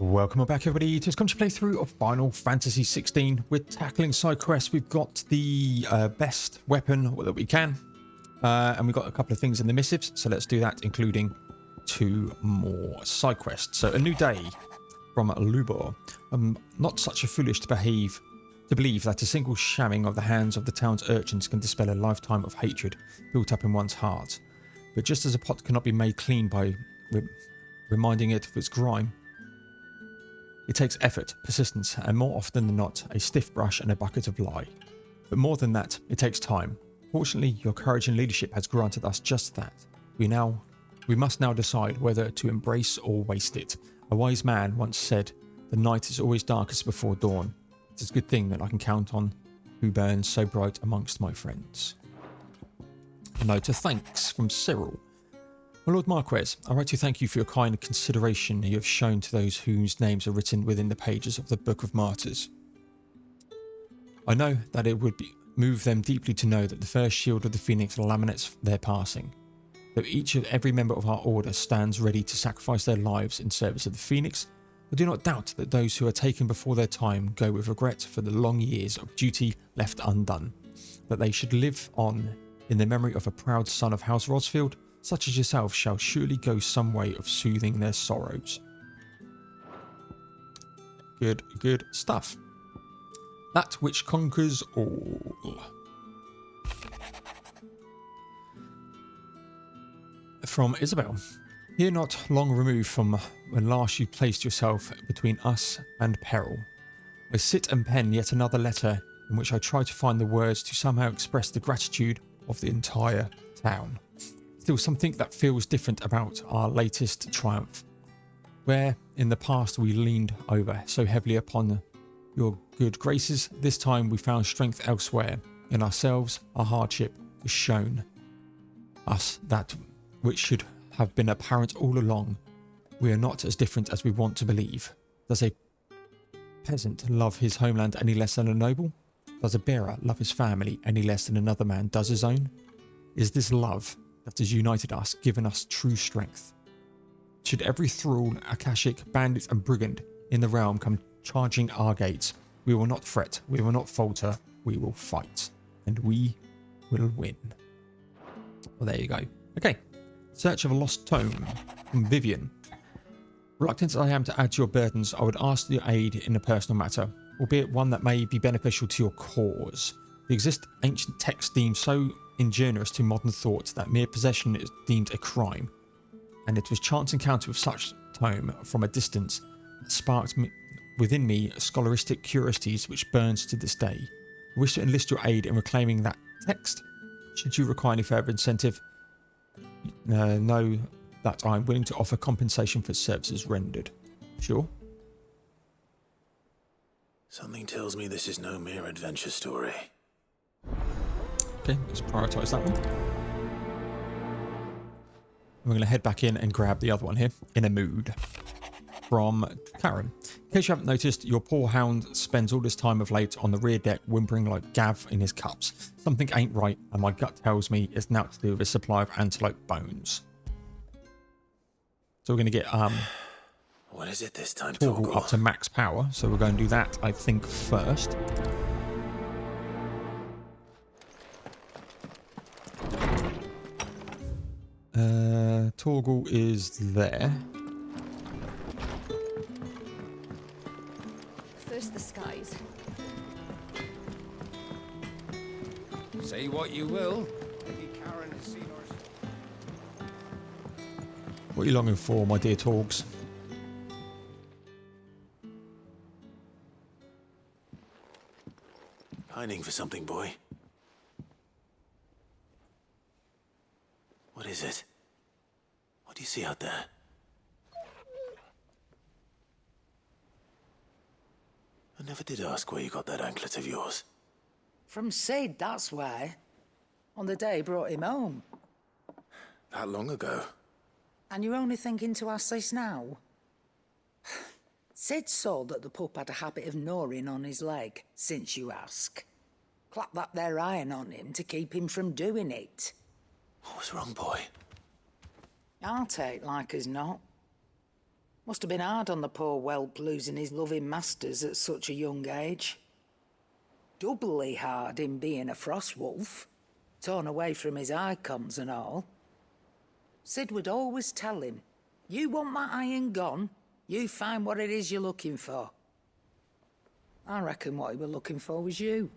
Welcome back, everybody, to this country playthrough of Final Fantasy 16. We're tackling side quests. We've got the best weapon that we can, and we've got a couple of things in the missives, so let's do that, including 2 more side quests. So, a new day from Lubor. Not such a foolish to believe that a single shamming of the hands of the town's urchins can dispel a lifetime of hatred built up in one's heart. But just as a pot cannot be made clean by reminding it of its grime, it takes effort, persistence, and more often than not, a stiff brush and a bucket of lye. But more than that, it takes time. Fortunately, your courage and leadership has granted us just that. We must now decide whether to embrace or waste it. A wise man once said, "The night is always darkest before dawn." It's a good thing that I can count on who burns so bright amongst my friends. A note of thanks from Cyril. My Lord Marquez, I write to thank you for your kind consideration you have shown to those whose names are written within the pages of the Book of Martyrs. I know that it would move them deeply to know that the first shield of the Phoenix laminates their passing. Though every member of our order stands ready to sacrifice their lives in service of the Phoenix, I do not doubt that those who are taken before their time go with regret for the long years of duty left undone, that they should live on in the memory of a proud son of House Rosfield, such as yourself shall surely go some way of soothing their sorrows. Good stuff. That which conquers all. From Isabel. Here not long removed from when last you placed yourself between us and peril, I sit and pen yet another letter in which I try to find the words to somehow express the gratitude of the entire town. Still something that feels different about our latest triumph, where in the past we leaned over so heavily upon your good graces. This time we found strength elsewhere. In ourselves, our hardship has shown us that which should have been apparent all along. We are not as different as we want to believe. Does a peasant love his homeland any less than a noble? Does a bearer love his family any less than another man does his own? Is this love that has united us given us true strength? Should every thrall, Akashic, bandit and brigand in the realm come charging our gates, we will not fret, we will not falter, we will fight, and we will win. Well, there you go. Okay. Search of a lost tome from Vivian. Reluctant as I am to add to your burdens, I would ask your aid in a personal matter, albeit one that may be beneficial to your cause. The ancient text deemed so ingenuous to modern thought that mere possession is deemed a crime, and it was chance encounter with such tome from a distance that sparked within me scholaristic curiosities which burns to this day. I wish to enlist your aid in reclaiming that text. Should you require any further incentive, know that I'm willing to offer compensation for services rendered. Sure. Something tells me this is no mere adventure story. Okay, let's prioritise that one. We're going to head back in and grab the other one here. In a mood. From Karen. In case you haven't noticed, your poor hound spends all this time of late on the rear deck whimpering like Gav in his cups. Something ain't right, and my gut tells me it's now to do with a supply of antelope bones. So we're going to get what is it this time, Torgal up to max power. So we're going to do that, I think, first. Torgal is there. First the skies. Say what you will. Maybe Karen has seen us. What are you longing for, my dear Torgs? Pining for something, boy. What is it? What do you see out there? I never did ask where you got that anklet of yours. From Sid, that's why. On the day he brought him home. That long ago? And you're only thinking to ask this now? Sid saw that the pup had a habit of gnawing on his leg, since you ask. Clap that there iron on him to keep him from doing it. What was wrong, boy? I'll take like as not. Must have been hard on the poor whelp losing his loving masters at such a young age. Doubly hard in being a frost wolf, torn away from his icons and all. Sid would always tell him, you want that iron gone, you find what it is you're looking for. I reckon what he were looking for was you.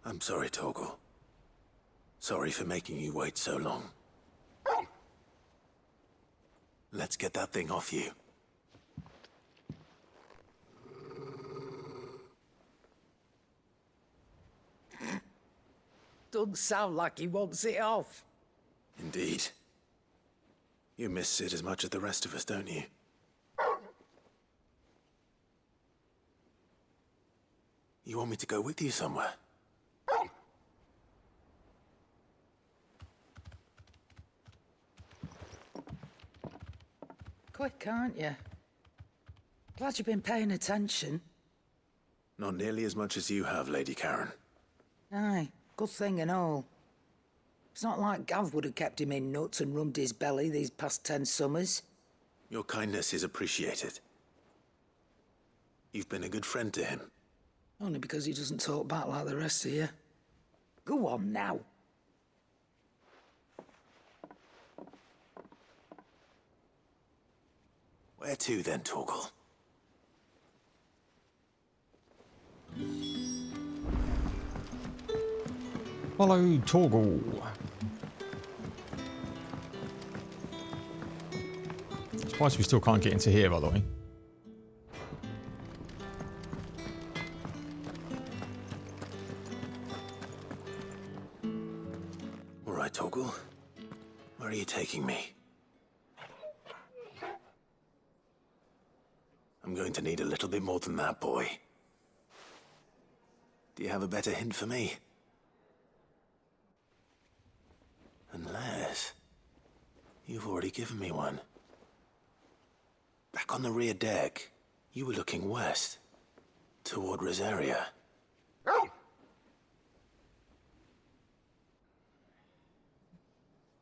I'm sorry, Torgal. Sorry for making you wait so long. Let's get that thing off you. Doesn't sound like he wants it off. Indeed. You miss Sid as much as the rest of us, don't you? You want me to go with you somewhere? Quick, aren't you? Glad you've been paying attention. Not nearly as much as you have, Lady Karen. Aye, good thing and all. It's not like Gav would have kept him in nuts and rubbed his belly these past 10 summers. Your kindness is appreciated. You've been a good friend to him. Only because he doesn't talk back like the rest of you. Go on now. Where to then, Torgal? Follow Torgal. Surprised we still can't get into here, by the way. All right, Torgal. Where are you taking me? I'm going to need a little bit more than that, boy. Do you have a better hint for me? Unless... you've already given me one. Back on the rear deck, you were looking west, toward Rosaria.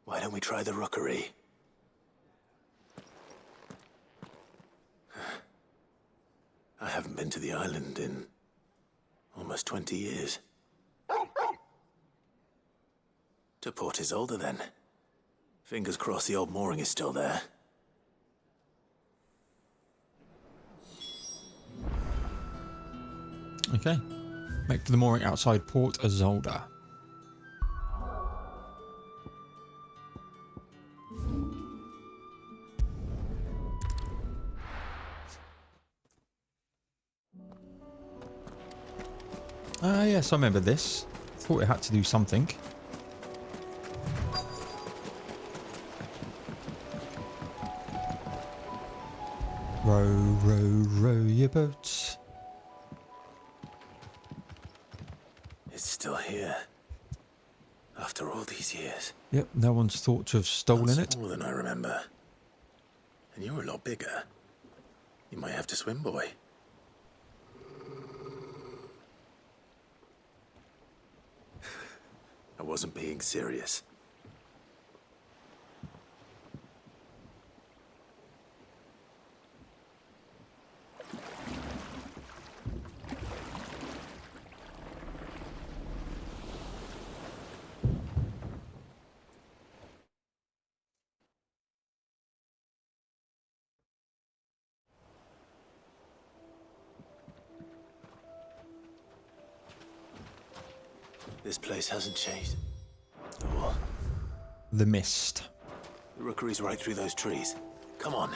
Why don't we try the rookery? I haven't been to the island in almost 20 years. To Port Isolde, then. Fingers crossed the old mooring is still there. Okay. Make for the mooring outside Port Isolde. Ah, yes, I remember this. Thought it had to do something. Row, row, row your boats. It's still here. After all these years. Yep, no one's thought to have stolen it. Smaller than I remember. And you're a lot bigger. You might have to swim, boy. I wasn't being serious. This place hasn't changed. Oh, The mist. the rookery's right through those trees. Come on.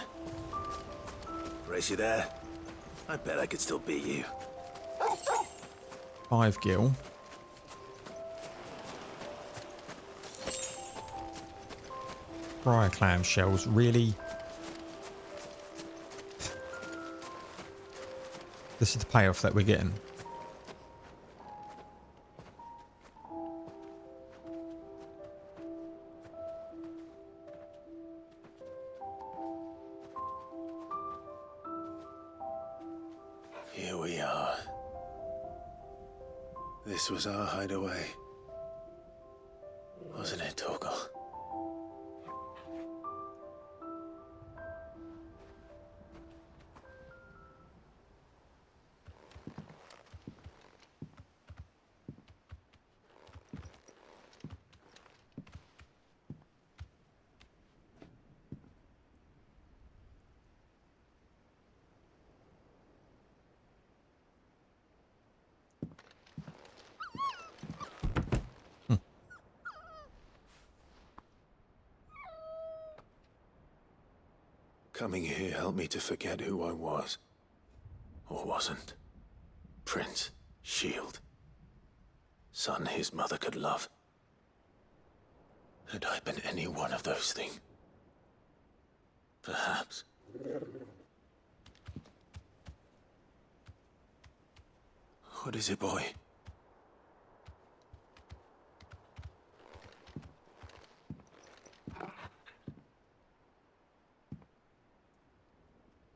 Race you there? I bet I could still beat you. 5 gil. Briar clam shells, really? This is the payoff that we're getting. Here we are. This was our hideaway. Wasn't it, Torgal? Coming here helped me to forget who I was. Or wasn't. Prince, shield. Son his mother could love. Had I been any one of those things? Perhaps. What is it, boy?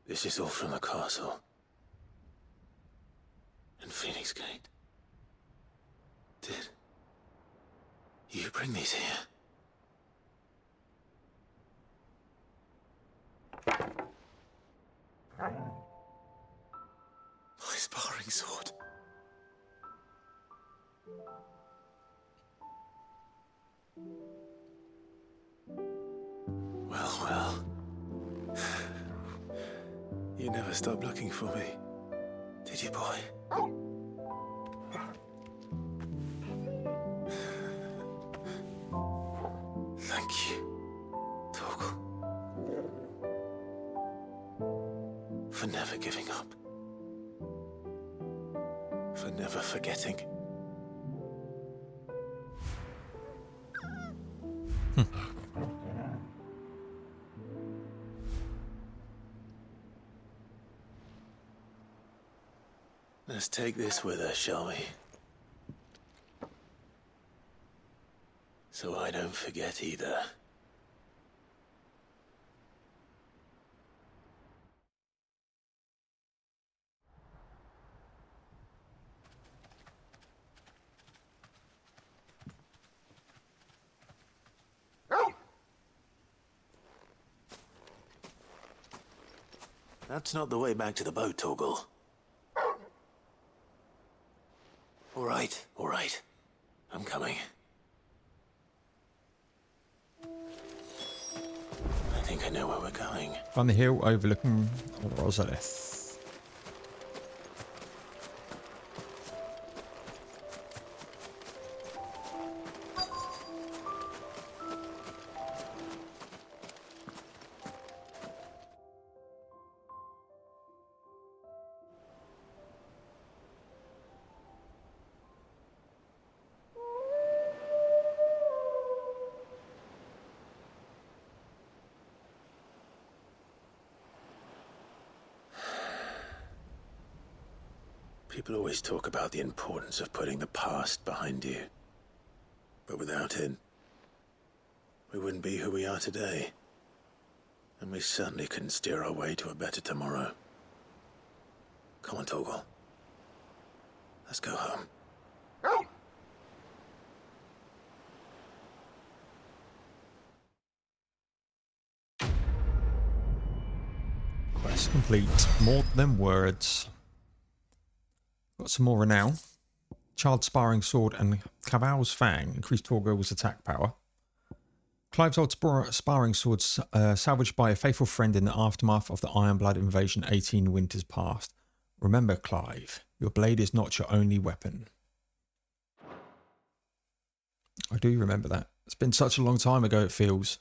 This is all from the castle. And Phoenix Gate. Did you bring these here? My sparring sword. Well. You never stopped looking for me, did you, boy? Thank you, Torgal. For never giving up. For never forgetting. Let's take this with us, shall we? So I don't forget either. That's not the way back to the boat, Torgal. All right. I'm coming. I think I know where we're going. On the hill overlooking Valisthea. People always talk about the importance of putting the past behind you. But without it, we wouldn't be who we are today. And we certainly couldn't steer our way to a better tomorrow. Come on, Torgal. Let's go home. Quest complete. More than words. Got some more renown. Child Sparring Sword and Caval's Fang increased Torgal's attack power. Clive's old sparring sword salvaged by a faithful friend in the aftermath of the Ironblood invasion 18 winters past. Remember, Clive, your blade is not your only weapon. I do remember that. It's been such a long time ago, it feels.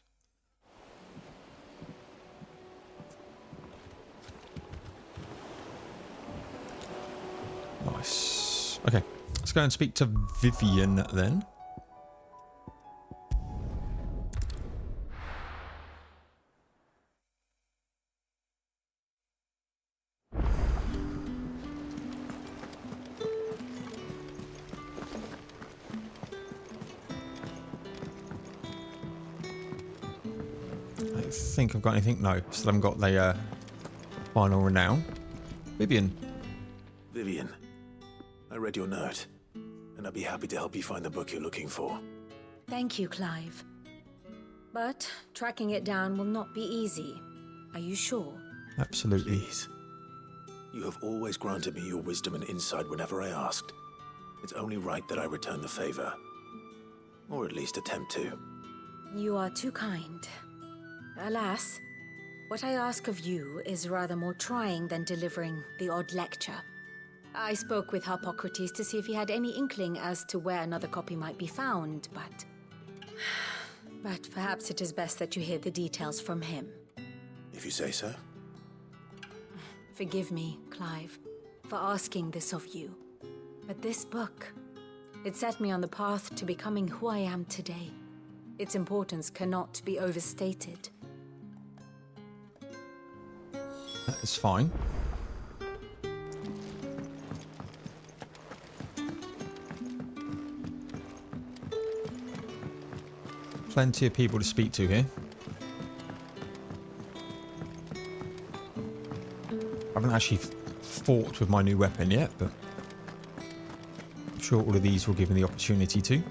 Nice. Okay, let's go and speak to Vivian then. I think I've got anything. No, still haven't got the final renown. Vivian. Vivian, I read your note, and I'd be happy to help you find the book you're looking for. Thank you, Clive. But tracking it down will not be easy. Are you sure? Absolutely. Please. You have always granted me your wisdom and insight whenever I asked. It's only right that I return the favor. Or at least attempt to. You are too kind. Alas, what I ask of you is rather more trying than delivering the odd lecture. I spoke with Hippocrates to see if he had any inkling as to where another copy might be found, but perhaps it is best that you hear the details from him. If you say so. Forgive me, Clive, for asking this of you. But this book, it set me on the path to becoming who I am today. Its importance cannot be overstated. That is fine. Plenty of people to speak to here. I haven't actually fought with my new weapon yet, but I'm sure all of these will give me the opportunity to.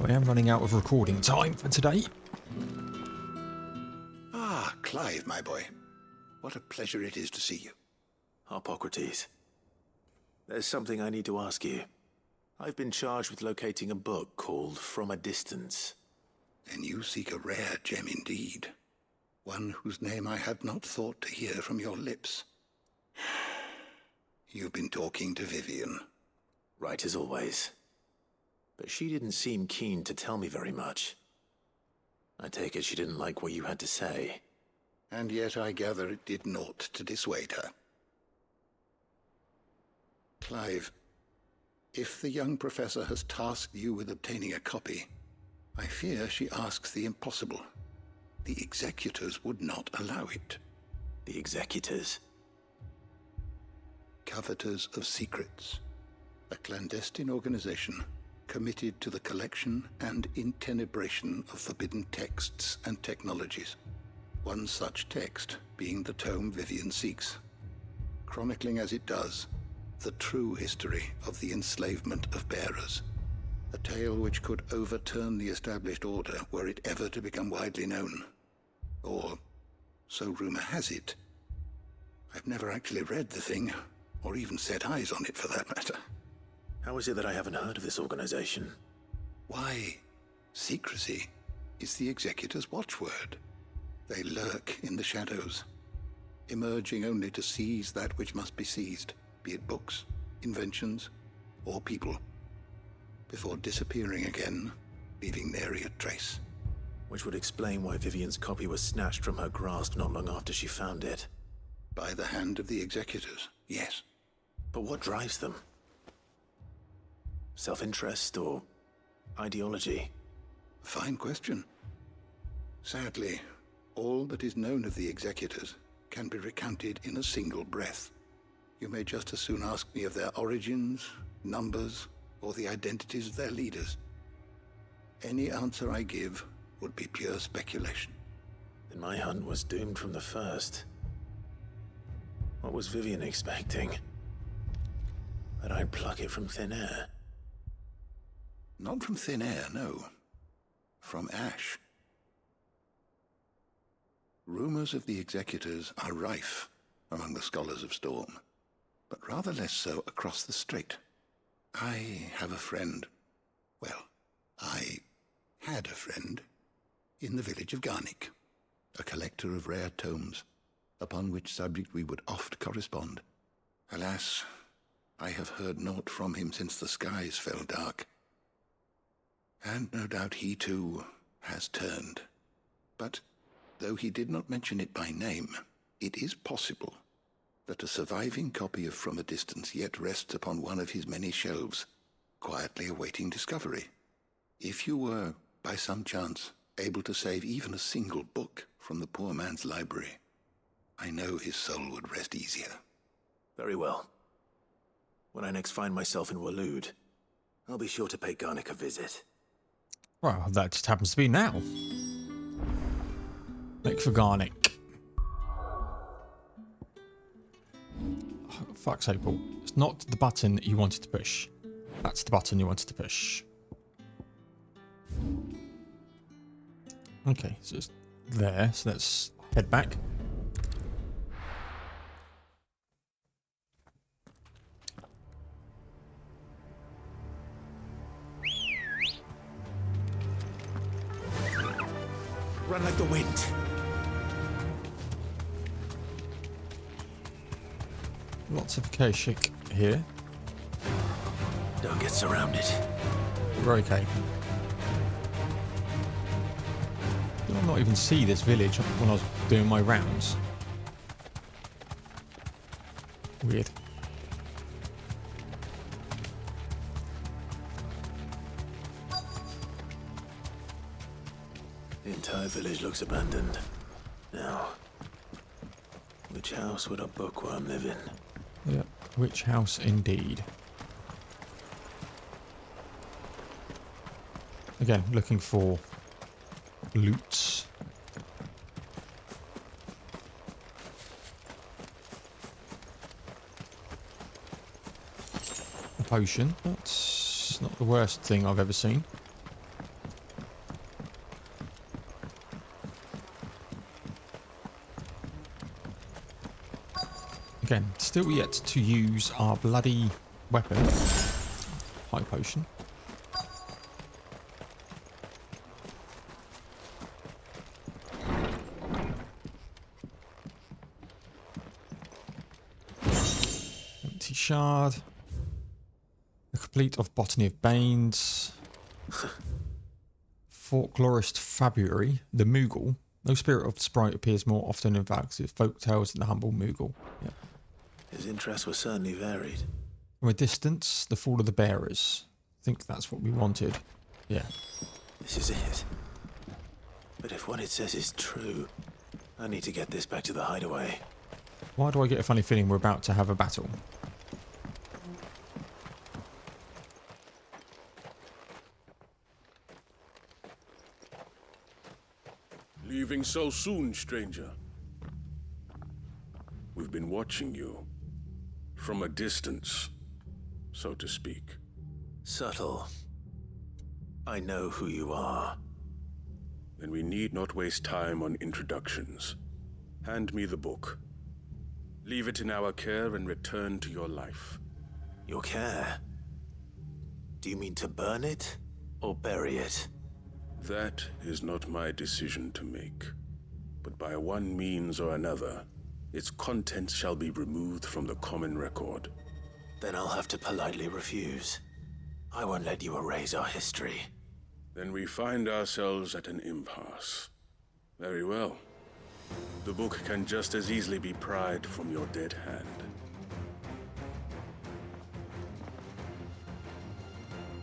I am running out of recording time for today. Ah, Clive, my boy. What a pleasure it is to see you. Harpocrates. There's something I need to ask you. I've been charged with locating a book called From a Distance. Then you seek a rare gem indeed. One whose name I had not thought to hear from your lips. You've been talking to Vivian. Right as always. But she didn't seem keen to tell me very much. I take it she didn't like what you had to say. And yet I gather it did naught to dissuade her. Clive, if the young professor has tasked you with obtaining a copy, I fear she asks the impossible. The executors would not allow it. The executors? Coveters of Secrets. A clandestine organization committed to the collection and intenebration of forbidden texts and technologies. One such text being the tome Vivian seeks, chronicling as it does the true history of the enslavement of bearers. A tale which could overturn the established order were it ever to become widely known. Or, so rumor has it. I've never actually read the thing, or even set eyes on it for that matter. How is it that I haven't heard of this organization? Why, secrecy is the executor's watchword. They lurk in the shadows, emerging only to seize that which must be seized, be it books, inventions, or people, before disappearing again, leaving nary a trace. Which would explain why Vivian's copy was snatched from her grasp not long after she found it. By the hand of the executors, yes. But what drives them? Self-interest or ideology? Fine question. Sadly, all that is known of the executors can be recounted in a single breath. You may just as soon ask me of their origins, numbers, or the identities of their leaders. Any answer I give would be pure speculation. Then my hunt was doomed from the first. What was Vivian expecting? That I'd pluck it from thin air? Not from thin air, no. From ash. Rumors of the executors are rife among the scholars of Storm, but rather less so across the strait. I have a friend. Well, I had a friend in the village of Garnick, a collector of rare tomes, upon which subject we would oft correspond. Alas, I have heard naught from him since the skies fell dark. And no doubt he too has turned. But though he did not mention it by name, it is possible that a surviving copy of From a Distance yet rests upon one of his many shelves, quietly awaiting discovery. If you were, by some chance, able to save even a single book from the poor man's library, I know his soul would rest easier. Very well. When I next find myself in Waloed, I'll be sure to pay Garnick a visit. Well, that just happens to be now. Make for Garnick. Oh, fuck's sake, Paul. It's not the button that you wanted to push. That's the button you wanted to push. Okay, so it's there. So let's head back. Run like the wind. Lots of Kashik here. Don't get surrounded. We're okay. Did I not even see this village when I was doing my rounds? Weird. The entire village looks abandoned. Now, which house would a bookworm live in? Yeah, which house indeed. Again, looking for loot. A potion. That's not the worst thing I've ever seen. Again, still yet to use our bloody weapon. High potion. Empty shard. A complete of Botany of Banes. Folklorist February. The Moogle. No spirit of the sprite appears more often in folk tales than the humble Moogle. Yep. His interests were certainly varied. From a distance, the fall of the bearers. I think that's what we wanted. Yeah. This is it. But if what it says is true, I need to get this back to the hideaway. Why do I get a funny feeling we're about to have a battle? Leaving so soon, stranger? We've been watching you. From a distance, so to speak. Subtle. I know who you are. Then we need not waste time on introductions. Hand me the book. Leave it in our care and return to your life. Your care? Do you mean to burn it or bury it? That is not my decision to make. But by one means or another, its contents shall be removed from the common record. Then I'll have to politely refuse. I won't let you erase our history. Then we find ourselves at an impasse. Very well. The book can just as easily be pried from your dead hand.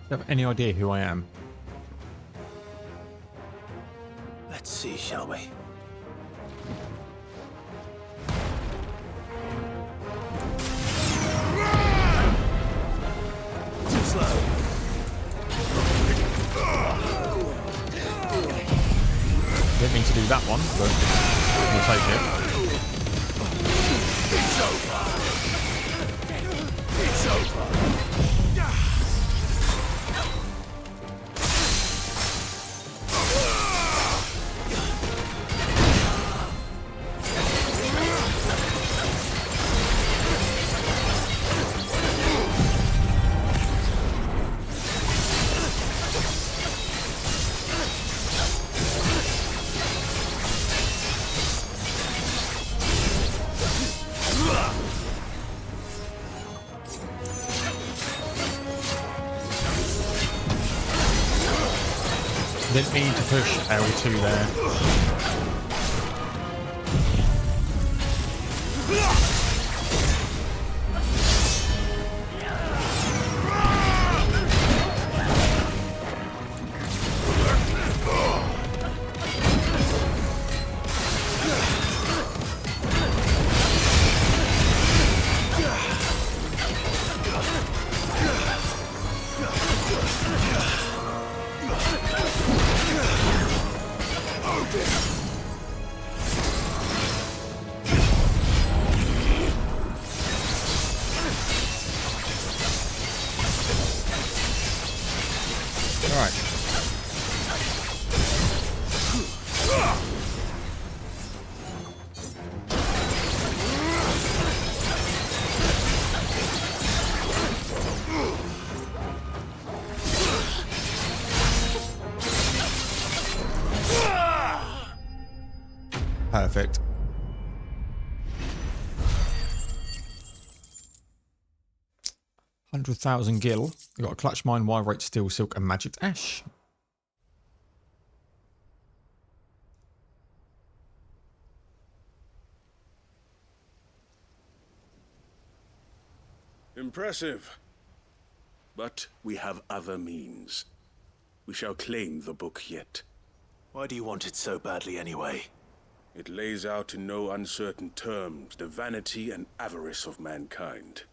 Do you have any idea who I am? Let's see, shall we? Too slow. Didn't mean to do that one, but we'll take it. It's over. It's over. Didn't mean to push L2 there. Perfect. $100,000 gil. We've got a clutch mine, wire rate, steel, silk, and magic ash. Impressive. But we have other means. We shall claim the book yet. Why do you want it so badly anyway? It lays out in no uncertain terms the vanity and avarice of mankind.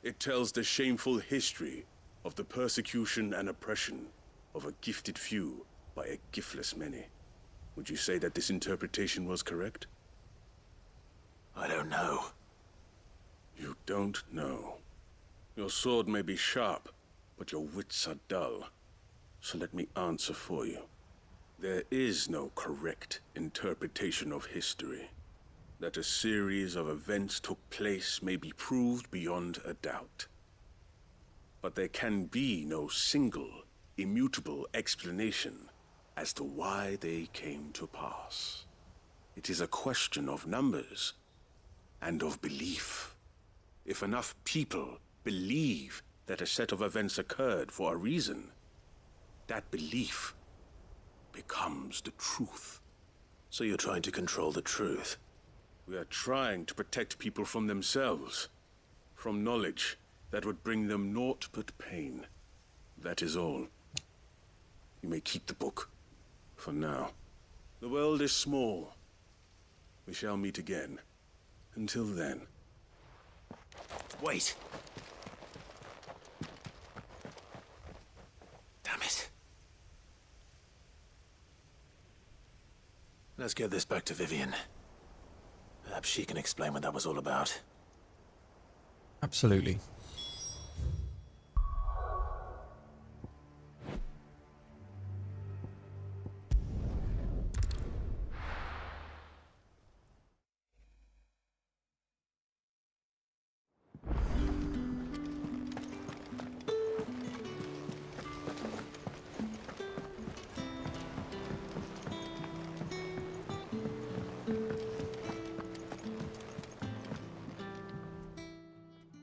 It tells the shameful history of the persecution and oppression of a gifted few by a giftless many. Would you say that this interpretation was correct? I don't know. You don't know. Your sword may be sharp, but your wits are dull. So let me answer for you. There is no correct interpretation of history. That a series of events took place may be proved beyond a doubt. But there can be no single, immutable explanation as to why they came to pass. It is a question of numbers and of belief. If enough people believe that a set of events occurred for a reason, that belief becomes the truth. So you're trying to control the truth? We are trying to protect people from themselves, from knowledge that would bring them naught but pain. That is all. You may keep the book, for now. The world is small. We shall meet again. Until then. Wait! Damn it. Let's get this back to Vivian. Perhaps she can explain what that was all about. Absolutely.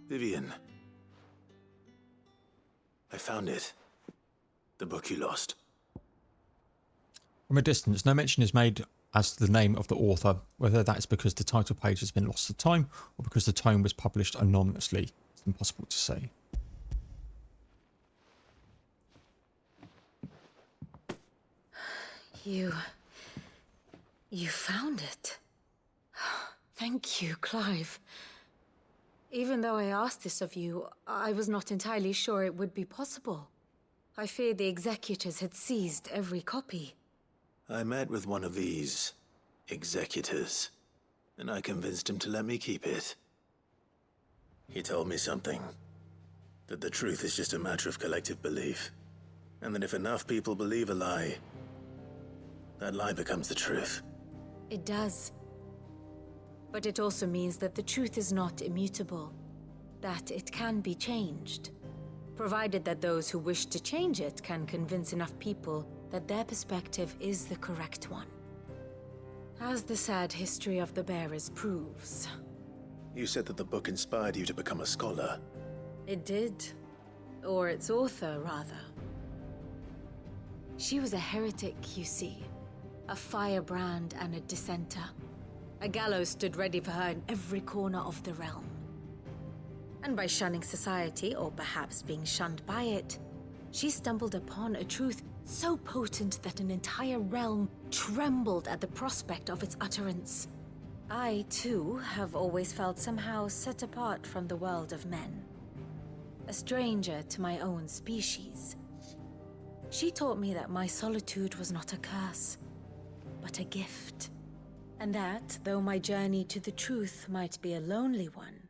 Vivian. I found it. The book you lost. From a distance, no mention is made as to the name of the author, whether that's because the title page has been lost to time or because the tome was published anonymously. It's impossible to say. You found it. Thank you, Clive. Even though I asked this of you, I was not entirely sure it would be possible. I feared the executors had seized every copy. I met with one of these executors, and I convinced him to let me keep it. He told me something. That the truth is just a matter of collective belief. And that if enough people believe a lie, that lie becomes the truth. It does. But it also means that the truth is not immutable. That it can be changed. Provided that those who wish to change it can convince enough people that their perspective is the correct one. As the sad history of the bearers proves. You said that the book inspired you to become a scholar. It did. Or its author, rather. She was a heretic, you see. A firebrand and a dissenter. A gallows stood ready for her in every corner of the realm. And by shunning society, or perhaps being shunned by it, she stumbled upon a truth so potent that an entire realm trembled at the prospect of its utterance. I, too, have always felt somehow set apart from the world of men. A stranger to my own species. She taught me that my solitude was not a curse, but a gift. And that, though my journey to the truth might be a lonely one,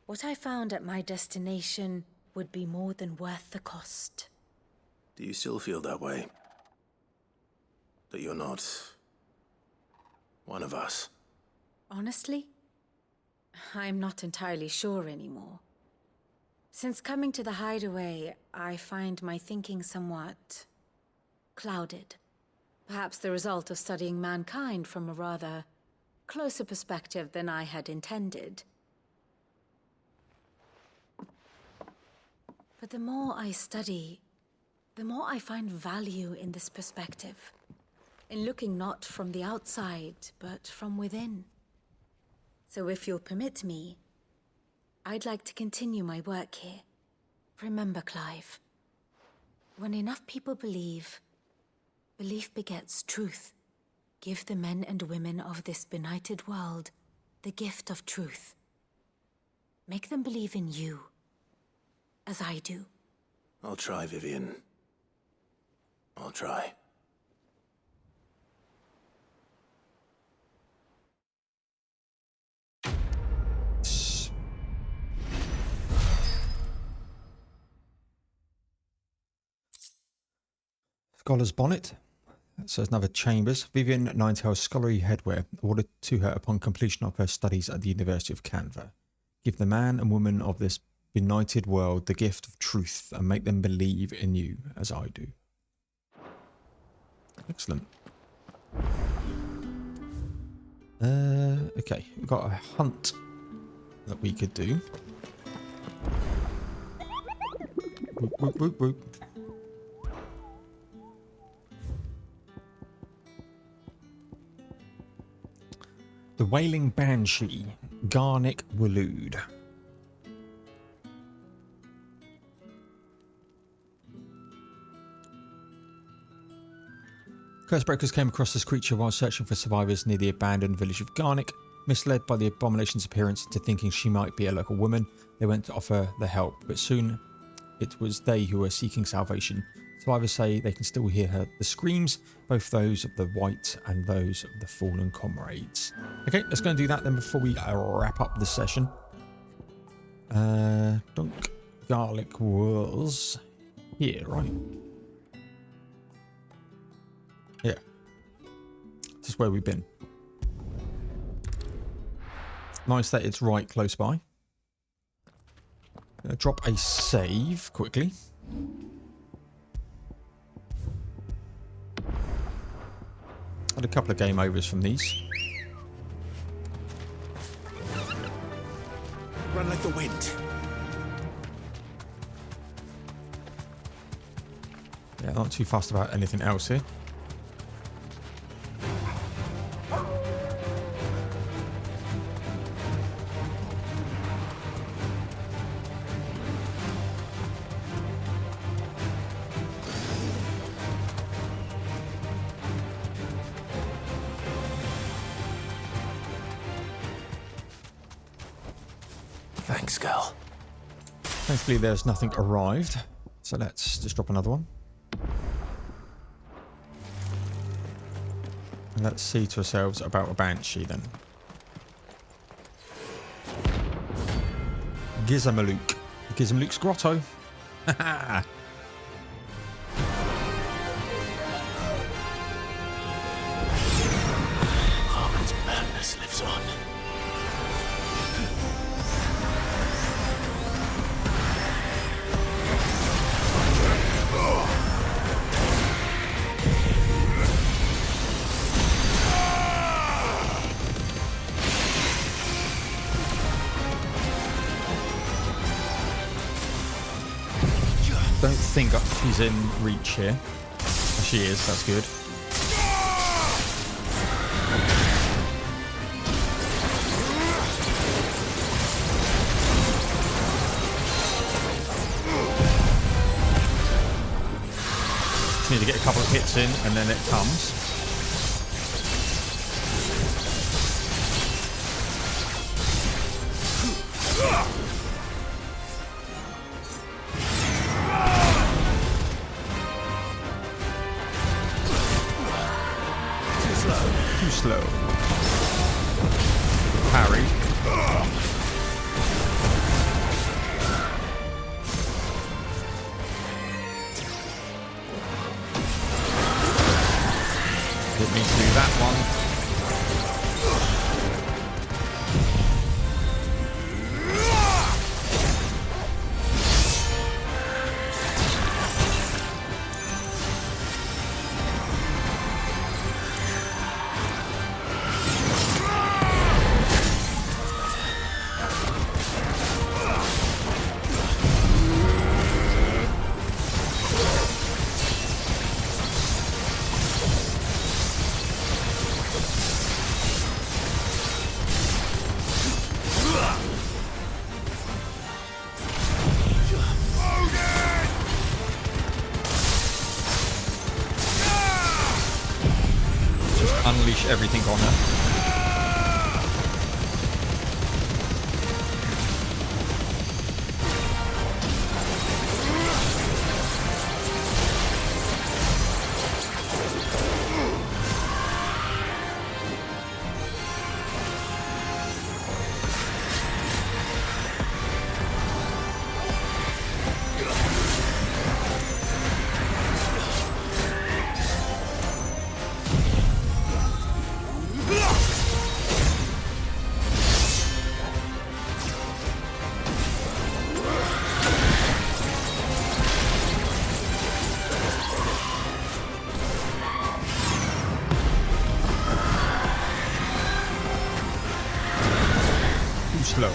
what I found at my destination would be more than worth the cost. Do you still feel that way? That you're not one of us? Honestly, I'm not entirely sure anymore. Since coming to the hideaway, I find my thinking somewhat clouded. Perhaps the result of studying mankind from a rather closer perspective than I had intended. But the more I study, the more I find value in this perspective. In looking not from the outside, but from within. So if you'll permit me, I'd like to continue my work here. Remember, Clive, when enough people believe, belief begets truth. Give the men and women of this benighted world the gift of truth. Make them believe in you, as I do. I'll try, Vivian. I'll try. Scholar's bonnet. So there's another chambers. Vivian Ninetale's scholarly headwear awarded to her upon completion of her studies at the University of Canva. Give the man and woman of this benighted world the gift of truth and make them believe in you as I do. Excellent. Okay, we've got a hunt that we could do. Whoop, whoop, whoop, whoop. The Wailing Banshee, Garnic Walood. Cursebreakers came across this creature while searching for survivors near the abandoned village of Garnic. Misled by the abomination's appearance into thinking she might be a local woman, they went to offer their help, but soon it was they who were seeking salvation. Survivors say they can still hear the screams, both those of the white and those of the fallen comrades. Okay, let's go and do that then before we wrap up the session. Dunk Garlic was here, right? Yeah. This is where we've been. Nice that it's right close by. Gonna drop a save quickly. Had a couple of game overs from these. Run like the wind. Yeah, not too fast about anything else here. Thanks, girl. Thankfully there's nothing arrived, so let's just drop another one. And let's see to ourselves about a banshee then. Gizamaluk. Gizamaluk's grotto. Haha. Harmon's madness lives on. Don't think she's in reach here. She is, that's good. Just need to get a couple of hits in and then it comes. Too slow. Parry. Didn't mean to do that one. everything on her. Slow.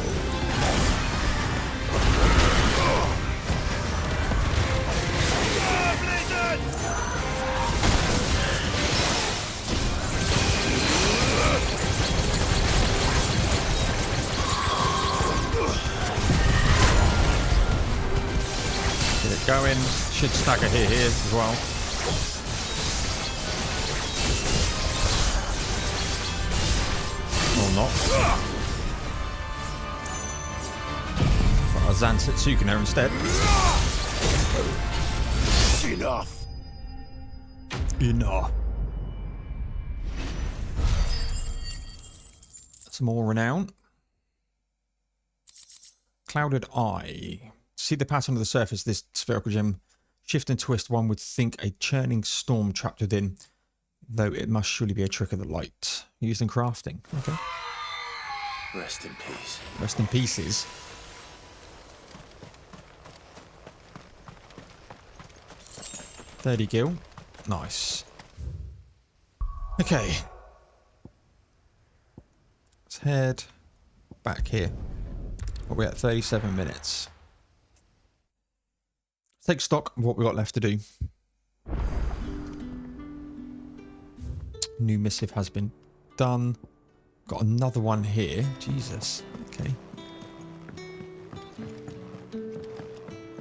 Get it going. Should stagger here as well. Or not. Zansetsuken instead. Enough. Enough. Some more renown. Clouded Eye. See the pattern of the surface of this spherical gem. Shift and twist, one would think a churning storm trapped within, though it must surely be a trick of the light. Used in crafting. Okay. Rest in peace. Rest in pieces. $30 gil. Nice. Okay. Let's head back here. We're at 37 minutes. Let's take stock of what we've got left to do. New missive has been done. Got another one here. Jesus. Okay.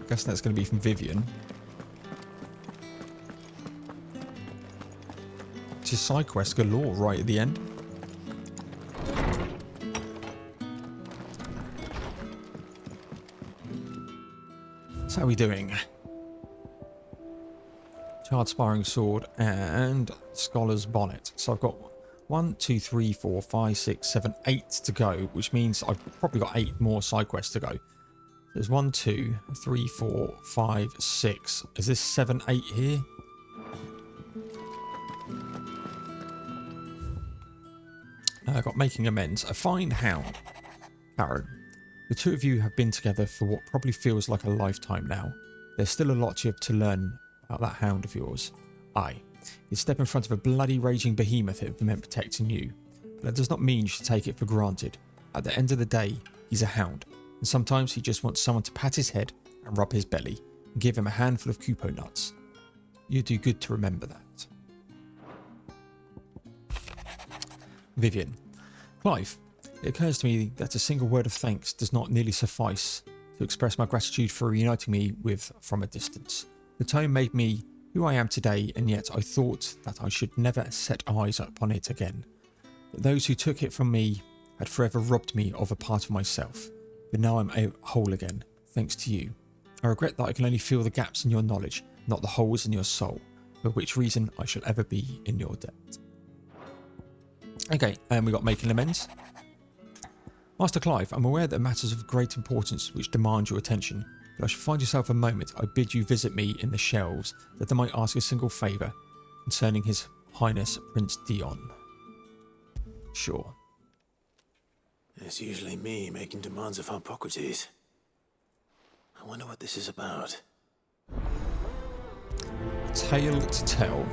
Guess that's going to be from Vivian. Just side quest galore right at the end. So how are we doing? Charred Sparring Sword and Scholar's Bonnet. So I've got 1, 2, 3, 4, 5, 6, 7, 8 to go, which means I've probably got 8 more side quests to go. There's 1, 2, 3, 4, 5, 6. Is this 7, 8 here? I got Making Amends. A fine hound. Karen, the two of you have been together for what probably feels like a lifetime now. There's still a lot you have to learn about that hound of yours. Aye, you step in front of a bloody raging behemoth if it meant protecting you. But that does not mean you should take it for granted. At the end of the day, he's a hound. And sometimes he just wants someone to pat his head and rub his belly and give him a handful of Kupo nuts. You do good to remember that. Vivian. Clive, it occurs to me that a single word of thanks does not nearly suffice to express my gratitude for reuniting me with from a distance. The tome made me who I am today, and yet I thought that I should never set eyes upon it again. But those who took it from me had forever robbed me of a part of myself. But now I'm whole again, thanks to you. I regret that I can only feel the gaps in your knowledge, not the holes in your soul, for which reason I shall ever be in your debt. Okay, and we got Making Amends. Master Clive, I'm aware that matters of great importance which demand your attention, but I should find yourself a moment, I bid you visit me in the shelves, that I might ask a single favour concerning His Highness Prince Dion. Sure. It's usually me making demands of Hippocrates. I wonder what this is about. Tale to tell.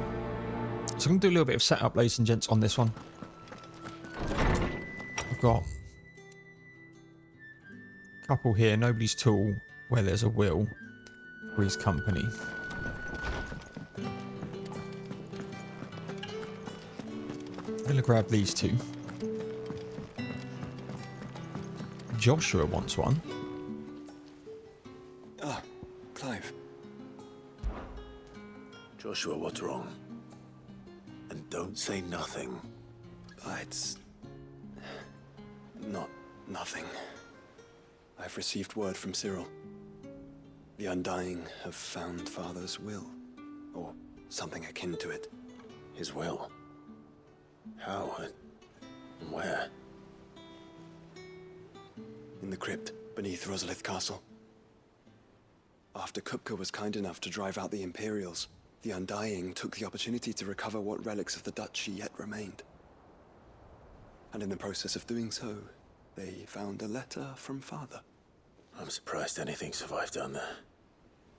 So I'm going to do a little bit of setup, ladies and gents, on this one. I've got a couple here. Nobody's tool, where there's a will for his company. I'm going to grab these two. Joshua wants one. Ah, Clive. Joshua, what's wrong? And don't say nothing. It's... nothing. I've received word from Cyril. The Undying have found Father's will, or something akin to it. His will? How and where? In the crypt beneath Rosalith Castle. After Kupka was kind enough to drive out the Imperials, the Undying took the opportunity to recover what relics of the Duchy yet remained. And in the process of doing so, they found a letter from Father. I'm surprised anything survived down there.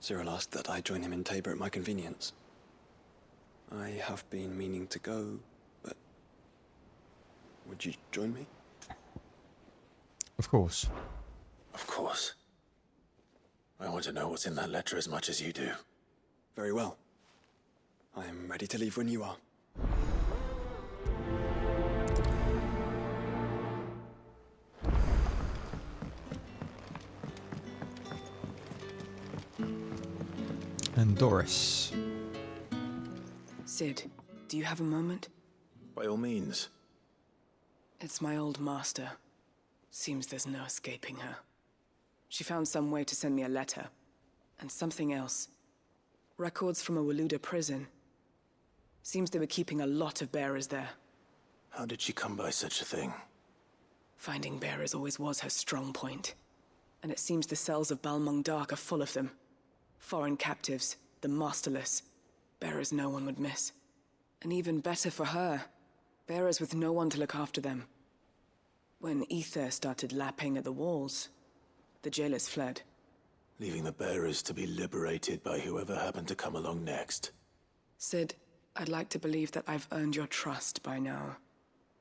Cyril asked that I join him in Tabor at my convenience. I have been meaning to go, but... would you join me? Of course. Of course. I want to know what's in that letter as much as you do. Very well. I am ready to leave when you are. And Doris. Sid, do you have a moment? By all means. It's my old master. Seems there's no escaping her. She found some way to send me a letter. And something else. Records from a Waluda prison. Seems they were keeping a lot of bearers there. How did she come by such a thing? Finding bearers always was her strong point. And it seems the cells of Balmung Dark are full of them. Foreign captives, the masterless. Bearers no one would miss. And even better for her, bearers with no one to look after them. When aether started lapping at the walls, the jailers fled. Leaving the bearers to be liberated by whoever happened to come along next. Sid, I'd like to believe that I've earned your trust by now.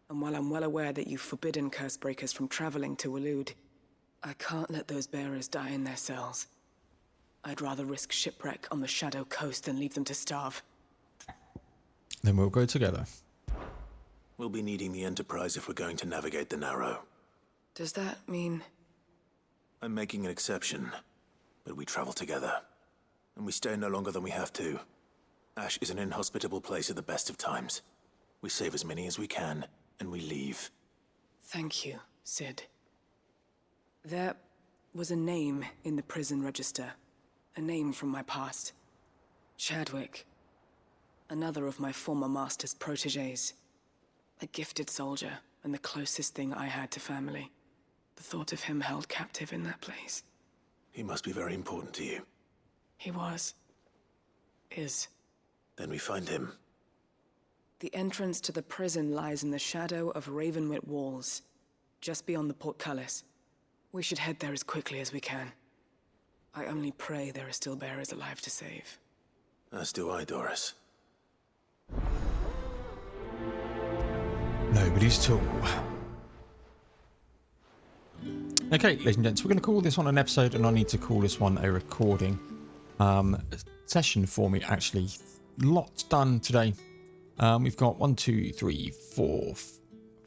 And while I'm well aware that you've forbidden Cursebreakers from traveling to Waloed, I can't let those bearers die in their cells. I'd rather risk shipwreck on the Shadow Coast than leave them to starve. Then we'll go together. We'll be needing the Enterprise if we're going to navigate the Narrow. Does that mean... I'm making an exception, but we travel together. And we stay no longer than we have to. Ash is an inhospitable place at the best of times. We save as many as we can, and we leave. Thank you, Sid. There was a name in the prison register. A name from my past. Chadwick. Another of my former master's protégés. A gifted soldier, and the closest thing I had to family. The thought of him held captive in that place. He must be very important to you. He was. Is. Then we find him. The entrance to the prison lies in the shadow of Ravenwit Walls, just beyond the portcullis. We should head there as quickly as we can. I only pray there are still bearers alive to save. As do I, Doris. Nobody's tool. Okay, ladies and gents, we're going to call this one an episode, and I need to call this one a recording session for me, actually. Lots done today. We've got 1, 2, 3, 4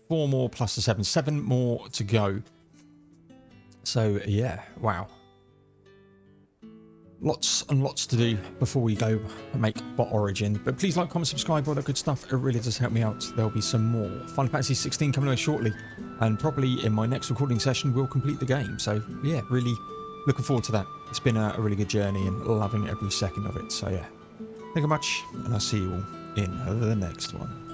more plus the 7 more to go. So yeah, wow. Lots and lots to do before we go and make Bot Origin. But please like, comment, subscribe, all that good stuff. It really does help me out. There'll be some more Final Fantasy 16 coming away shortly. And probably in my next recording session, we'll complete the game. So yeah, really looking forward to that. It's been a really good journey and loving every second of it. So yeah, thank you much. And I'll see you all in the next one.